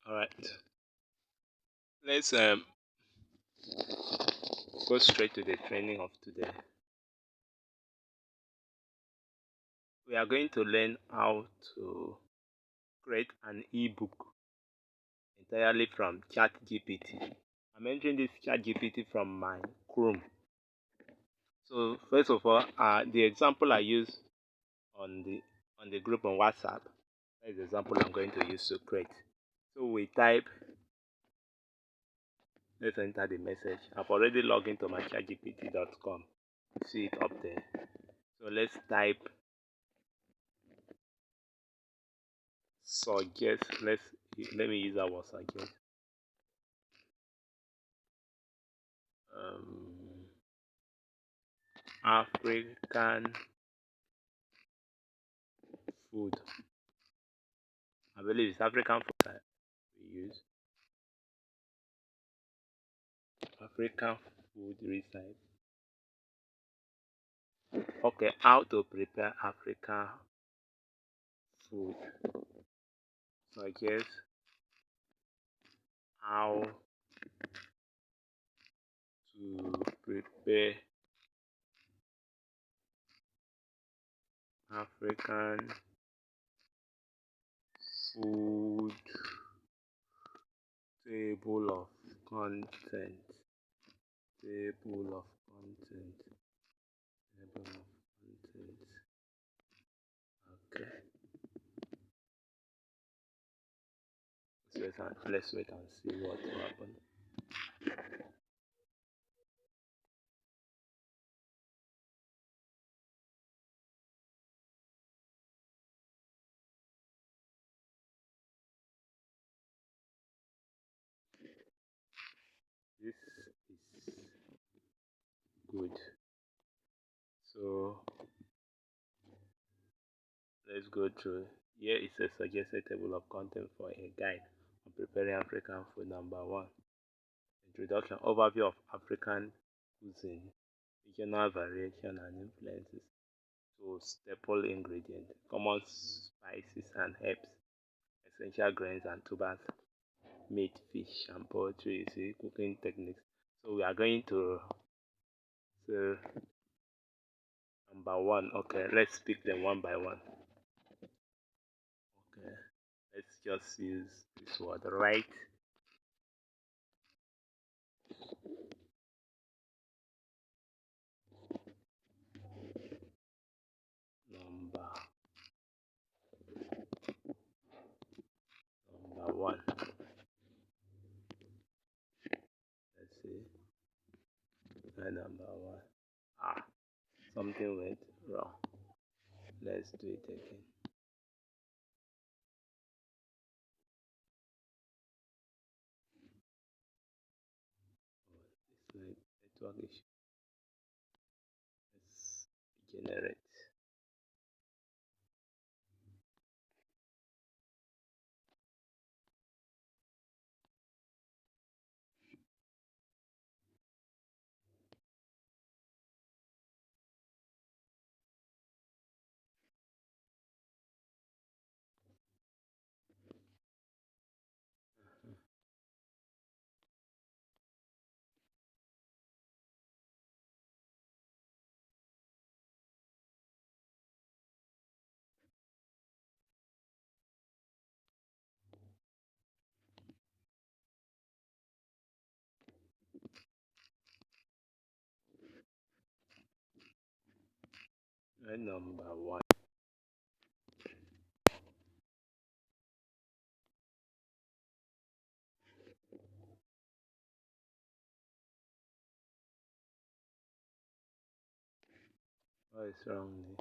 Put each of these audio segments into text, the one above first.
All right, let's go straight to the training of today. We are going to learn how to create an ebook entirely from ChatGPT. I'm entering this ChatGPT from my Chrome. So first of all, the example I use on the group on WhatsApp is the example I'm going to use to create. So we type. Let's enter the message. I've already logged into my chatgpt.com. See it up there. So let's type suggest. Let me use that word suggest. Um, African food. I believe it's African food that we use. African food recipe. Okay, how to prepare African food. Suggest how to prepare African food. Table of content. Table of content. Table of content. Okay. Let's wait and see what will happen. This is good. So let's go through. Here is a suggested table of content for a guide on preparing African food. Number one, introduction, overview of African cuisine, regional variation and influences. So staple ingredients, common spices and herbs, essential grains and tubers, meat, fish, and poultry. You see, cooking techniques. So we are going to so number one. Okay, let's pick them one by one. Okay, let's just use this word, right? Number number one. Let's see. Number one. Something went wrong. Let's do it again. Oh, it's network issue. Let's generate. Number one. What is wrong there?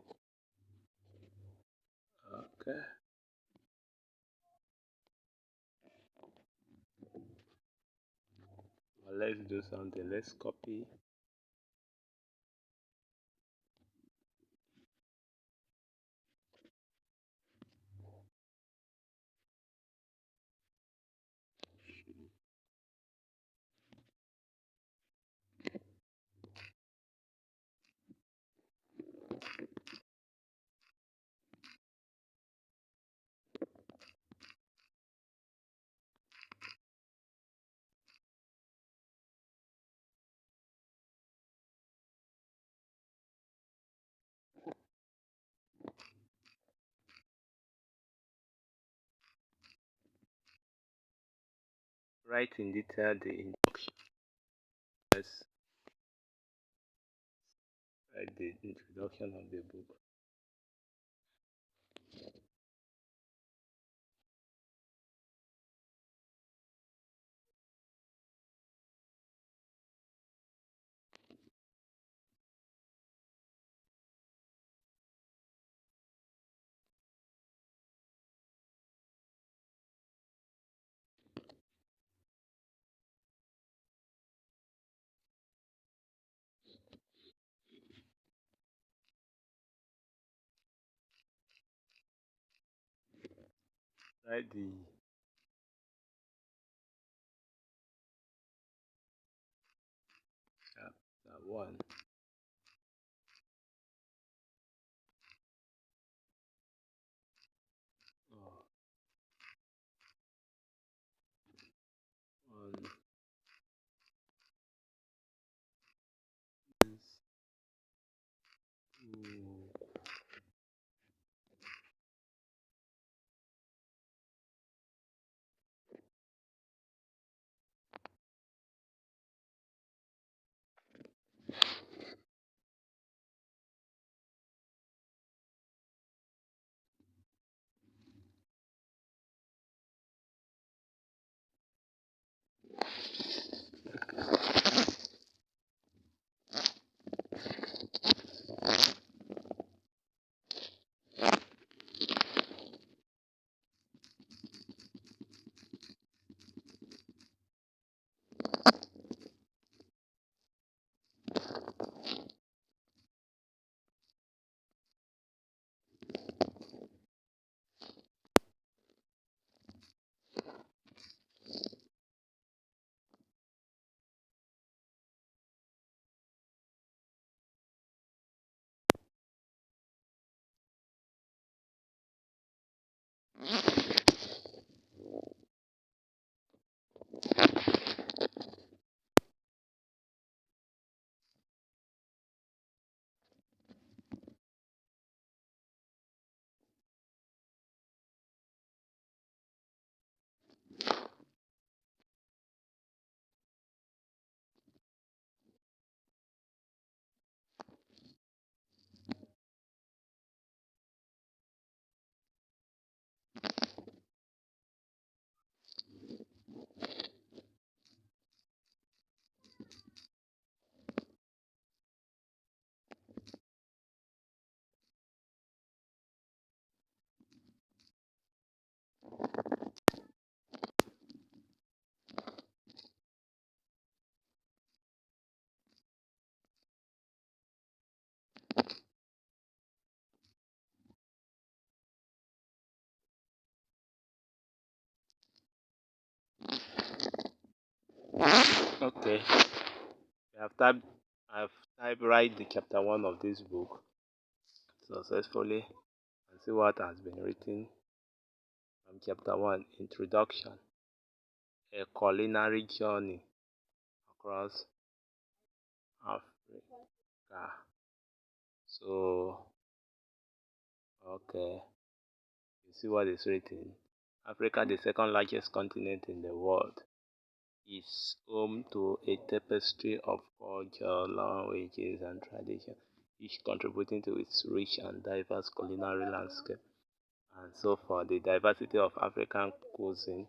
Okay. Well, let's do something. Let's copy. Write in detail the introduction. Let's write the introduction of the book. Write the chapter one. Oh, on this book. Okay. We have typed. I've typed write the chapter one of this book successfully and see what has been written from chapter one. Introduction: a culinary journey across Africa. So, okay, you see what is written. Africa, the second largest continent in the world, is home to a tapestry of culture, languages, and tradition, each contributing to its rich and diverse culinary landscape. And so, for the diversity of African cuisine,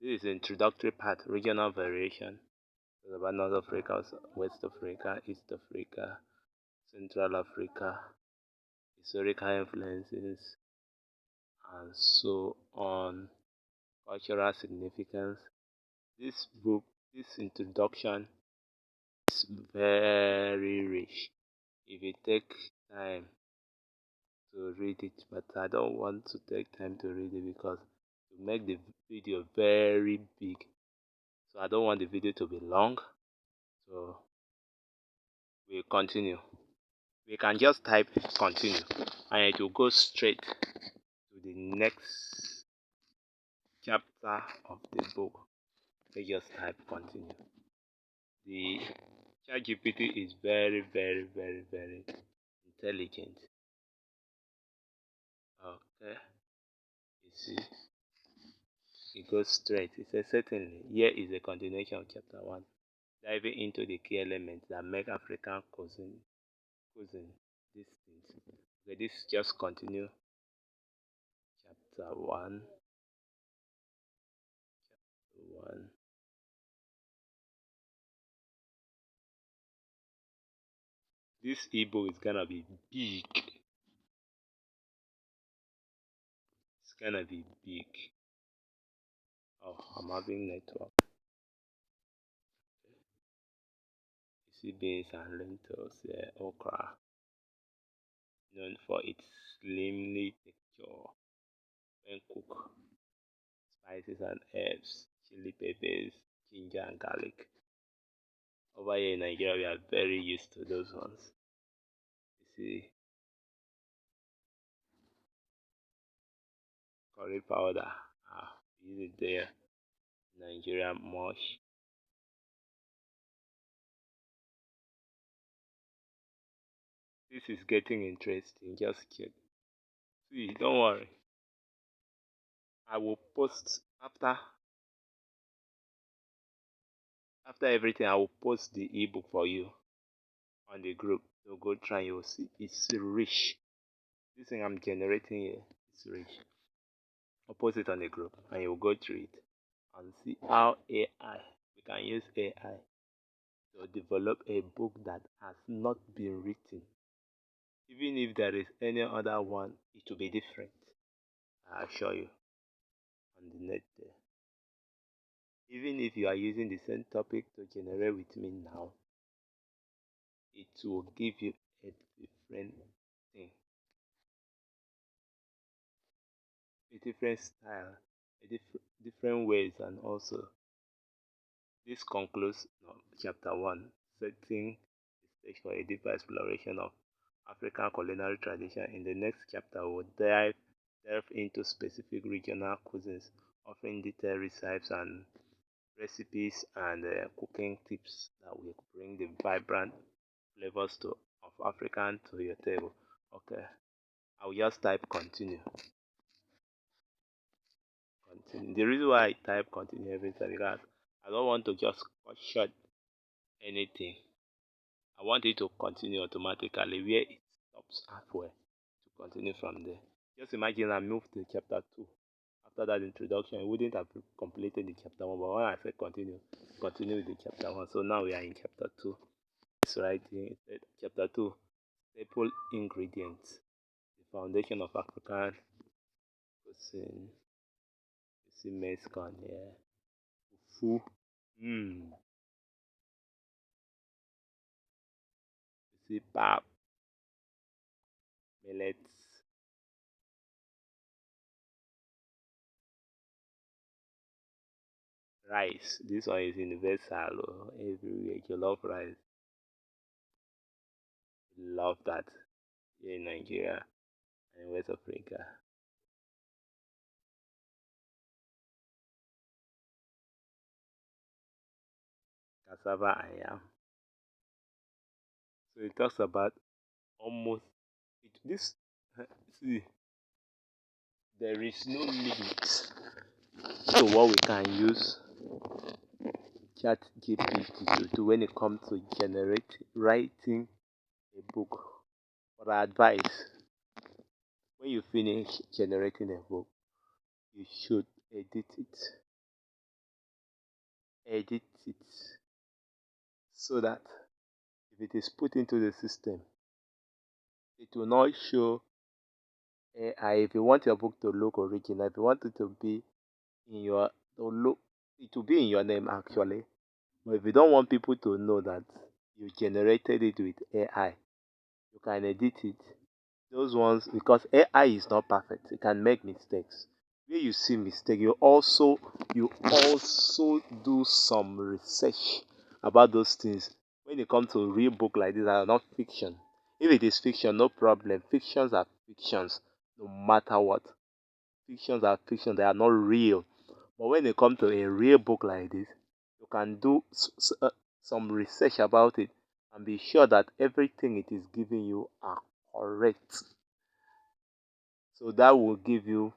this is the introductory part: regional variation. It's about North Africa, West Africa, East Africa, Central Africa, historical influences, and so on. Cultural significance. This book, this introduction is very rich. If you take time to read it, but I don't want to take time to read it because to make the video very big. So I don't want the video to be long. So we'll continue. We can just type continue and it will go straight to the next chapter of the book. Let's just type continue. The ChatGPT is very, very, very, very intelligent. Okay, you see, it goes straight. It says, certainly, here is a continuation of chapter 1, diving into the key elements that make African cuisine distinct. Okay, this just continue chapter 1. 1. This ebook is gonna be big. It's gonna be big. Oh, I'm having network. You see beans and lentils, yeah, okra, known for its slimly texture when cooked. Spices and herbs, chili peppers, ginger and garlic. Over here in Nigeria, we are very used to those ones. You see, curry powder, we use it there. Nigeria mush. This is getting interesting. Just check. See, don't worry. I will post after everything. I will post the ebook for you on the group. So go try. You'll see. It's rich. This thing I'm generating here is rich. I'll post it on the group, and you'll go through it and see how we can use AI to develop a book that has not been written. Even if there is any other one, it will be different. I assure you on the net there. Even if you are using the same topic to generate with me now, it will give you a different thing, a different style, different ways, and also this concludes chapter 1, setting the stage for a deeper exploration of African culinary tradition. In the next chapter, we'll delve into specific regional cuisines, offering detailed recipes and recipes and cooking tips that will bring the vibrant flavors of African to your table. Okay, I'll just type continue. Continue. The reason why I type continue every time because I don't want to just cut short anything. I want it to continue automatically where it stops halfway to continue from there. Just imagine I moved to chapter 2. After that introduction, I wouldn't have completed the chapter 1, but when I said continue with the chapter 1. So now we are in chapter 2. It's right here. It said, chapter 2, staple ingredients, the foundation of African cuisine. You see maize corn here, fufu, you see pap, millets, rice. This one is universal everywhere. You love rice. Love that here in Nigeria and West Africa. Cassava and yam. So it talks about almost this. See, there is no limit to what we can use Chat GPT to do when it comes to writing a book. For advice, when you finish generating a book, you should edit it so that if it is put into the system, it will not show AI. If you want your book to look original, if you want it to be in your to look, it will be in your name actually. But if you don't want people to know that you generated it with AI, you can edit it. Those ones because AI is not perfect. It can make mistakes. Where you see mistake, you also do some research about those things. When it comes to real book like this, are not fiction. If it is fiction, no problem. Fictions are fictions, no matter what. Fictions are fiction. They are not real. But when it comes to a real book like this, you can do some research about it and be sure that everything it is giving you are correct. So that will give you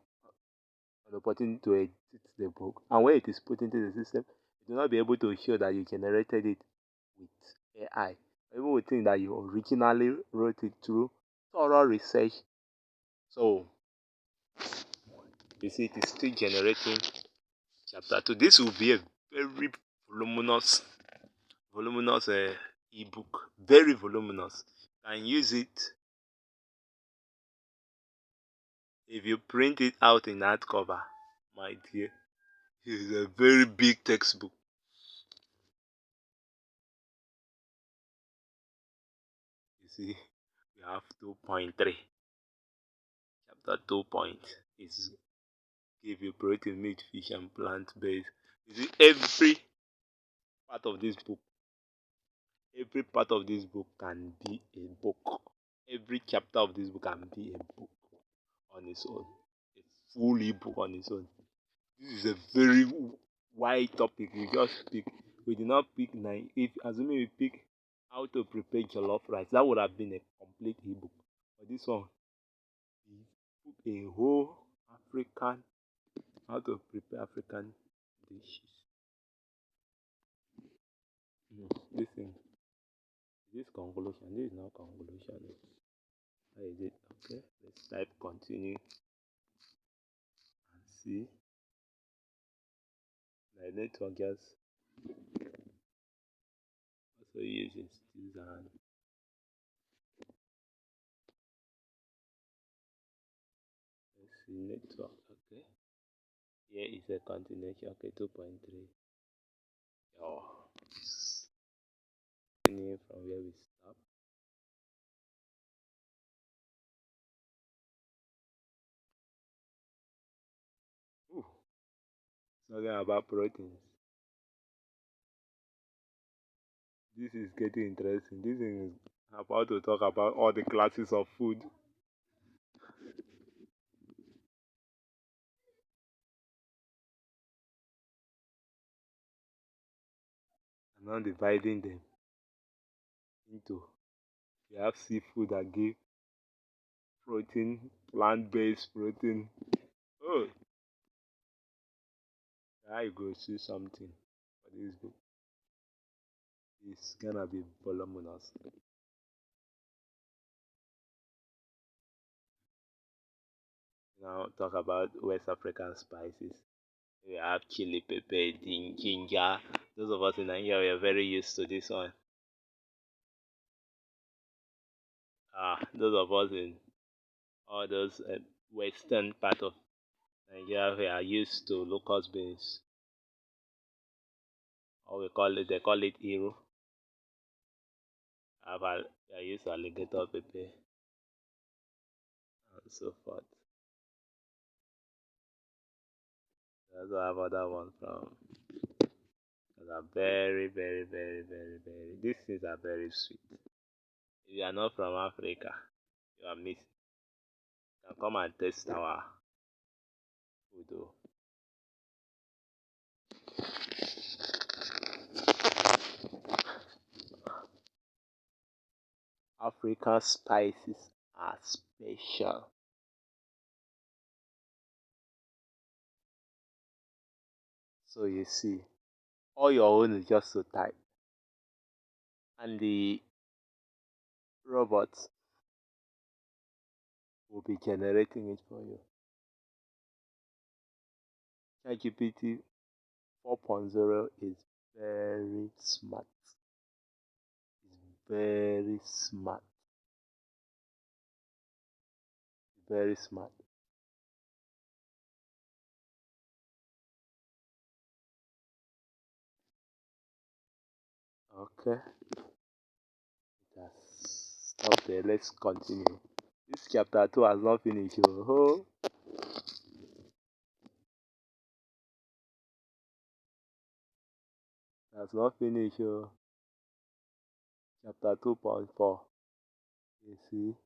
an opportunity to edit the book. And when it is put into the system, it will not be able to show that you generated it with AI. People will think that you originally wrote it through thorough research. So you see, it is still generating chapter 2. This will be a very voluminous, voluminous ebook. Very voluminous. You can use it if you print it out in hardcover, my dear. It is a very big textbook. You see, we have 2.3. Chapter 2 point is give you protein, meat, fish, and plant based. You see, part of this book, every part of this book can be a book. Every chapter of this book can be a book on its own, a full ebook on its own. This is a very wide topic. We just pick. We did not pick nine. If assuming we pick how to prepare jollof rice, that would have been a complete ebook. But this one, we took a whole African how to prepare African dishes. This thing, this conclusion. This is not conclusion. How is it? Okay, let's type continue and see. My network just also using stills and let's see network. Okay, here is a continuation. Okay, 2.3. Oh, continue from where we stop. Ooh, talking about proteins. This is getting interesting. This is about to talk about all the classes of food. And now dividing them into you have seafood that give protein, plant-based protein. Oh, I go see something for this book. It's gonna be voluminous. Now talk about West African spices. We have chili pepper, ginger. Those of us in Nigeria we are very used to this one. Those of us in all those western part of Nigeria we are used to locust beans, or we call it they call it Iro. I use alligator pepper and so forth. We also have other ones from that are very, very, very, very, very. These things are very sweet. If you are not from Africa, you are missing. You can come and taste our food. Oh. African spices are special. So you see, all your own is just to type, and the robots will be generating it for you. ChatGPT 4.0 is very smart. It's very smart. Very smart. Okay, it has stopped there. Let's continue. This chapter 2 has not finished. Oh, it has not finished. Oh. Chapter 2.4. You see?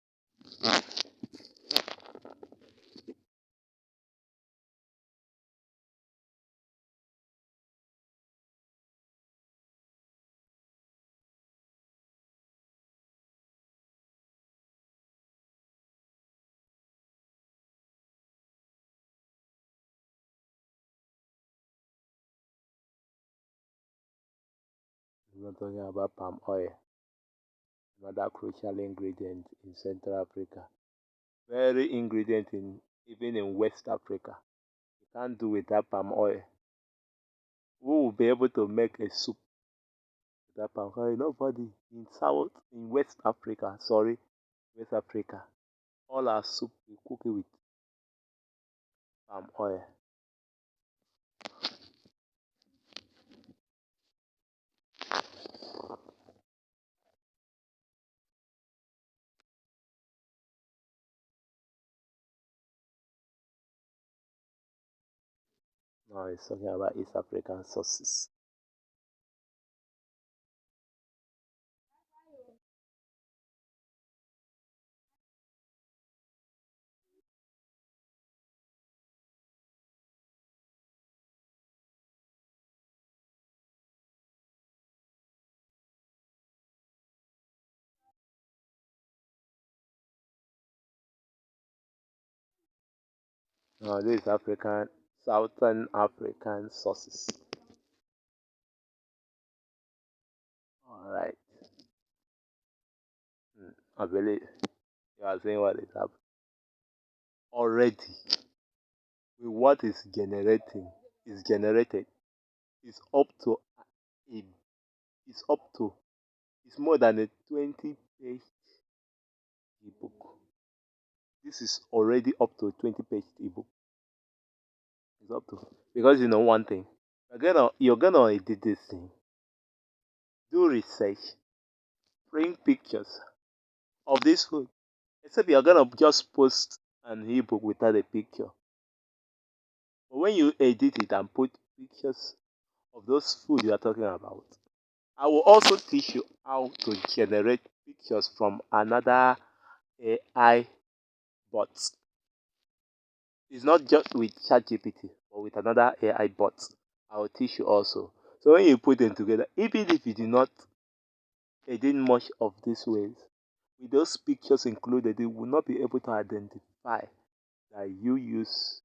I'm not talking about palm oil, another crucial ingredient in Central Africa. Very ingredient in even in West Africa. You can't do without palm oil. Who will be able to make a soup without palm oil? Nobody in West Africa. Sorry, West Africa. All our soup we cook it with palm oil. Now it's talking about East African sauces. Now this is African, Southern African sauces. All right. I believe you are saying what is happening already. With what is generated is up to a is up to it's more than a 20-page ebook. This is already up to a 20-page ebook. It's up to because you know one thing. You're gonna edit this thing, do research, bring pictures of this food. Except you're gonna just post an ebook without a picture. But when you edit it and put pictures of those food you are talking about, I will also teach you how to generate pictures from another AI bot. It's not just with ChatGPT, but with another AI bot. I will teach you also. So when you put them together, even if you do not edit much of these ways, with those pictures included, you will not be able to identify that you use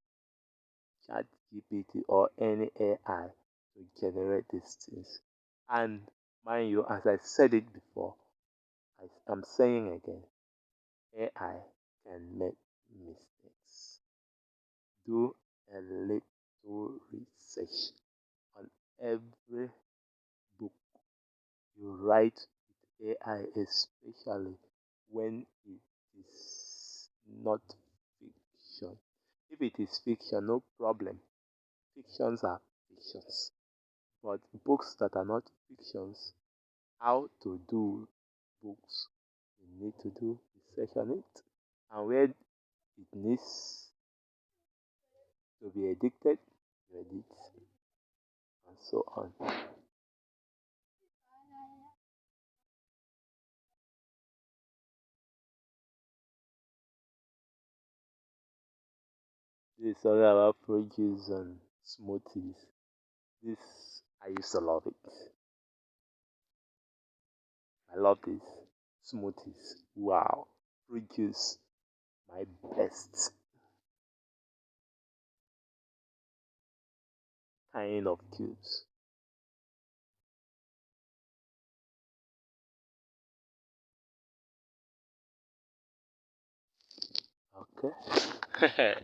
ChatGPT or any AI to generate these things. And mind you, as I said it before, I'm saying again, AI can make mistakes. Do a little research on every book you write with AI, especially when it is not fiction. If it is fiction, no problem. Fictions are fictions. But books that are not fictions, how to do books, you need to do research on it. And where it needs to be edited, you edit, and so on. This is all about fruit juice and smoothies. This, I used to love it. I love this. Smoothies. Wow. Fruit juice, my best kind of juice. Okay.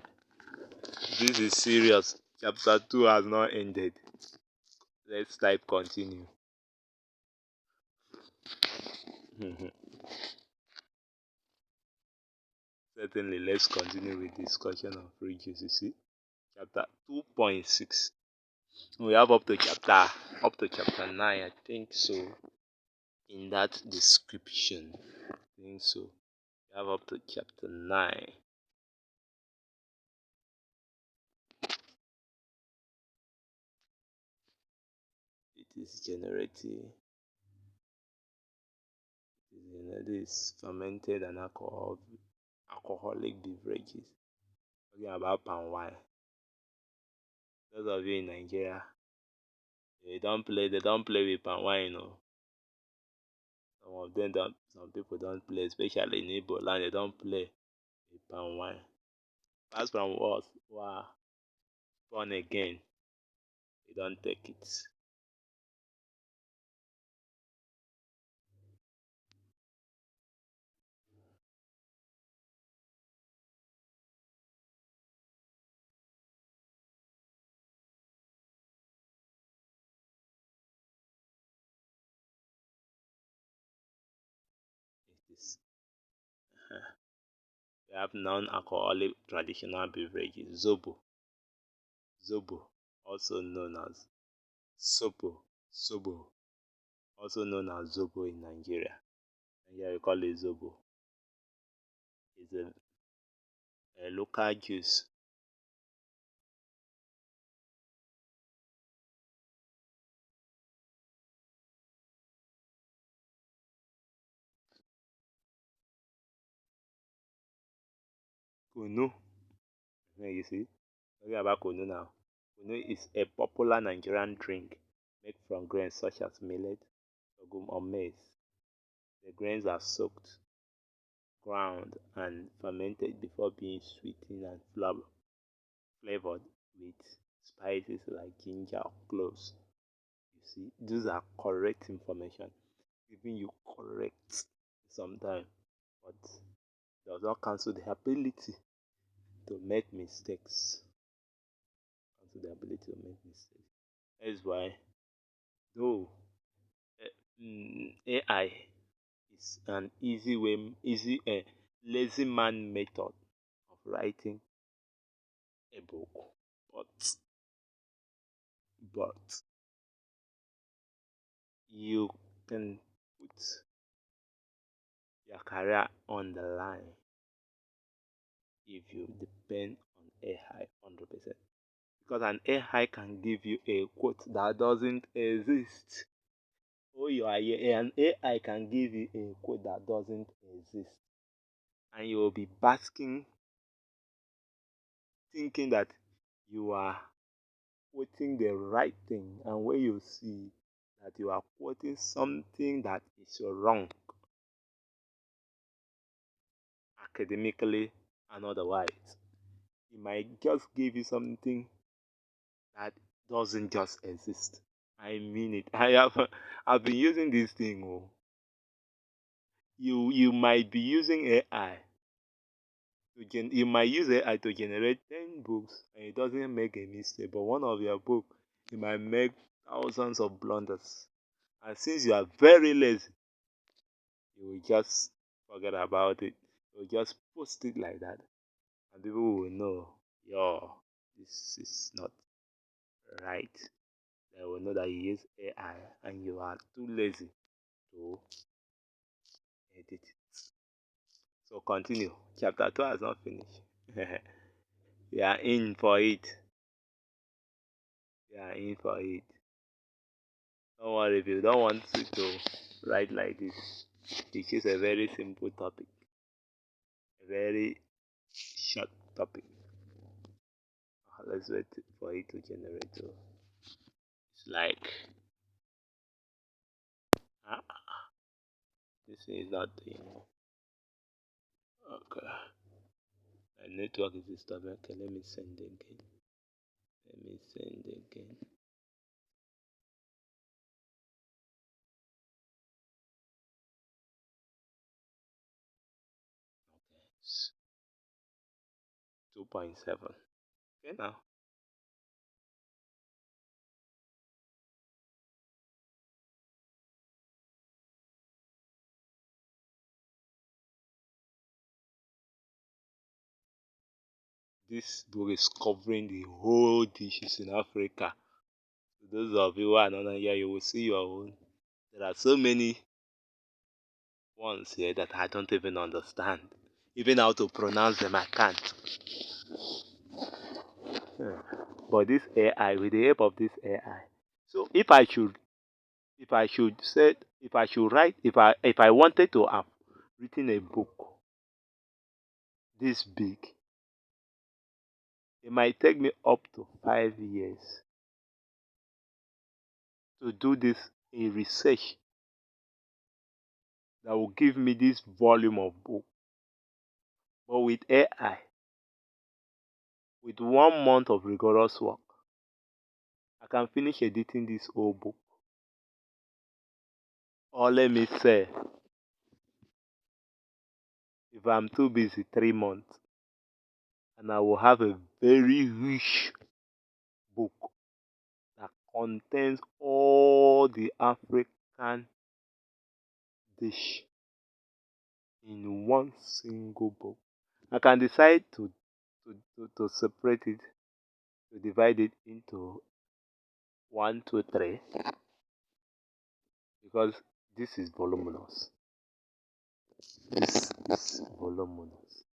This is serious. Chapter 2 has not ended. Let's type continue. Certainly, let's continue with discussion of fruit juice. You see, chapter 2.6. We have up to chapter 9, I think so. In that description, I think so. We have up to chapter 9. It is generating. This fermented and alcoholic beverages. Talking about palm wine. Those of you in Nigeria, they don't play with palm wine, you know. Some people don't play, especially in Igbo land, they don't play with palm wine. As from us who are born again, they don't take it. We have non-alcoholic traditional beverages. Zobo, also known as Sobo, Sobo, also known as Zobo in Nigeria. Nigeria we call it Zobo. It's a local juice. Kunu, you see, talking about Kunu now. Kunu is a popular Nigerian drink made from grains such as millet, sorghum, or maize. The grains are soaked, ground, and fermented before being sweetened and flavored with spices like ginger or cloves. You see, these are correct information, giving you correct sometimes, but does not cancel the ability to make mistakes. Cancel the ability to make mistakes. That's why, though AI is an lazy man method of writing a book, but but you can put your career on the line if you depend on AI 100%. Because an AI can give you a quote that doesn't exist. Oh, you are here, an AI can give you a quote that doesn't exist. And you will be basking, thinking that you are quoting the right thing. And when you see that you are quoting something that is wrong academically and otherwise, it might just give you something that doesn't just exist. I mean it. I've been using this thing. Oh. You might be using AI you might use AI to generate 10 books and it doesn't make a mistake, but one of your book you might make thousands of blunders. And since you are very lazy, you will just forget about it. You will just post it like that, and people will know, yo, this is not right. They will know that you use AI and you are too lazy to edit it. So continue. Chapter 2 has not finished. We are in for it. We are in for it. Don't worry if you don't want to write like this. It is a very simple topic. A very short topic. Let's wait for it to generate. So it's like this is not doing. Okay. My network is disturbing. Okay, let me send again. Let me send again. Okay. It's 2.7. Okay now. This book is covering the whole dishes in Africa. So those of you who are not here, you will see your own. There are so many ones here that I don't even understand. Even how to pronounce them, I can't. Yeah. But this AI, with the help of this AI, so if I should say, if I should write, if I wanted to have written a book this big, it might take me up to 5 years to do this a research that will give me this volume of book. But with AI, with 1 month of rigorous work, I can finish editing this whole book. Or let me say, if I'm too busy, 3 months, and I will have a very rich book that contains all the African dish in one single book. I can decide to separate it, to divide it into one, two, three, because this is voluminous. This is voluminous.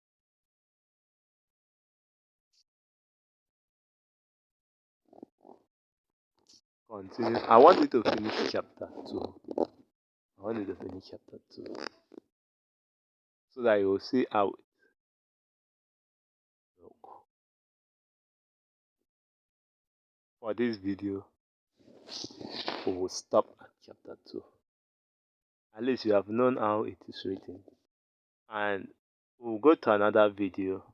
Continue. I want you to finish chapter 2. I want you to finish chapter 2 so that you will see how it look. For this video, we will stop at chapter 2. At least you have known how it is written. And we'll go to another video.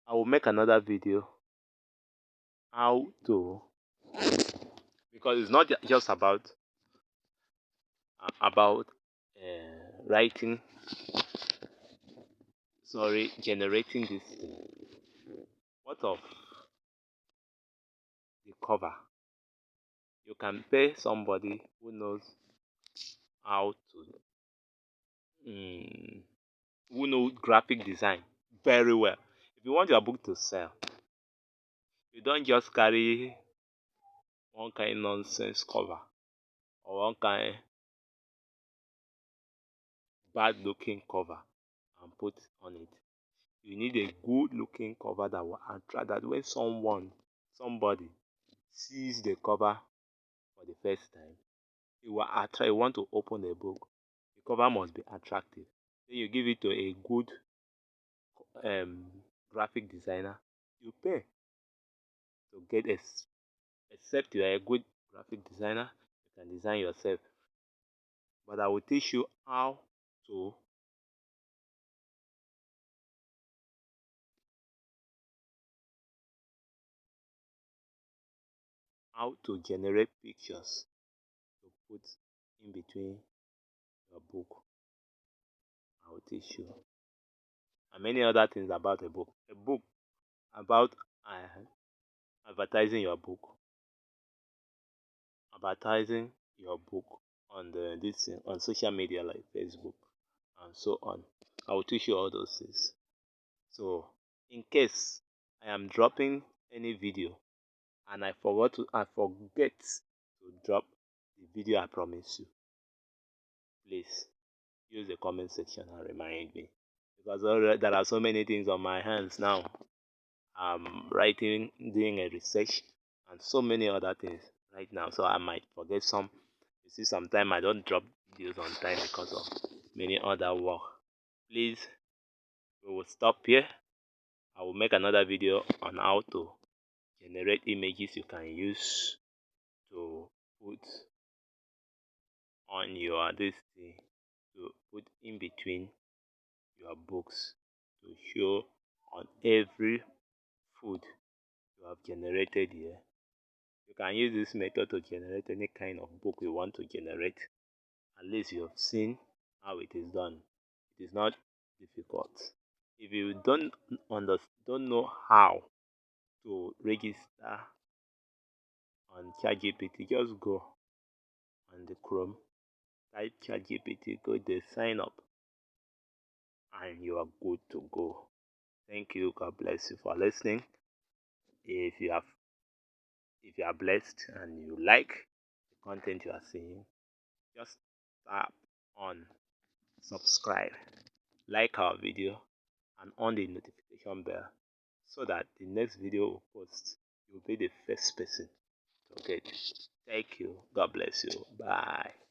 I will make another video how to, because it's not just about writing, generating this thing. What of the cover? You can pay somebody who knows how to who know graphic design very well. If you want your book to sell, you don't just carry one kind nonsense cover or one kind bad looking cover and put on it. You need a good looking cover that will attract, that when somebody sees the cover for the first time, it will attract, you want to open the book. The cover must be attractive. Then you give it to a good graphic designer. You pay to get except you are a good graphic designer, you can design yourself. But I will teach you to how to generate pictures to put in between your book. I will teach you, and many other things about a book. A book about advertising your book, advertising your book on on social media like Facebook and so on. I will teach you all those things. So, in case I am dropping any video and I forget to drop the video I promise you, please use the comment section and remind me, because there are so many things on my hands now. I'm writing, doing a research, and so many other things right now. So I might forget some. You see, sometimes I don't drop videos on time because of many other work. Please, we will stop here. I will make another video on how to generate images you can use to put on your this thing, to put in between your books, to show on every food you have generated here. You can use this method to generate any kind of book you want to generate. At least you have seen how it is done. It is not difficult. If you don't know how to register on ChatGPT, just go on the Chrome, type ChatGPT, go there, sign up, and you are good to go. Thank you. God bless you for listening. If you are blessed and you like the content you are seeing, just tap on subscribe, like our video, and on the notification bell so that the next video we post, you'll be the first person to get. Thank you. God bless you. Bye.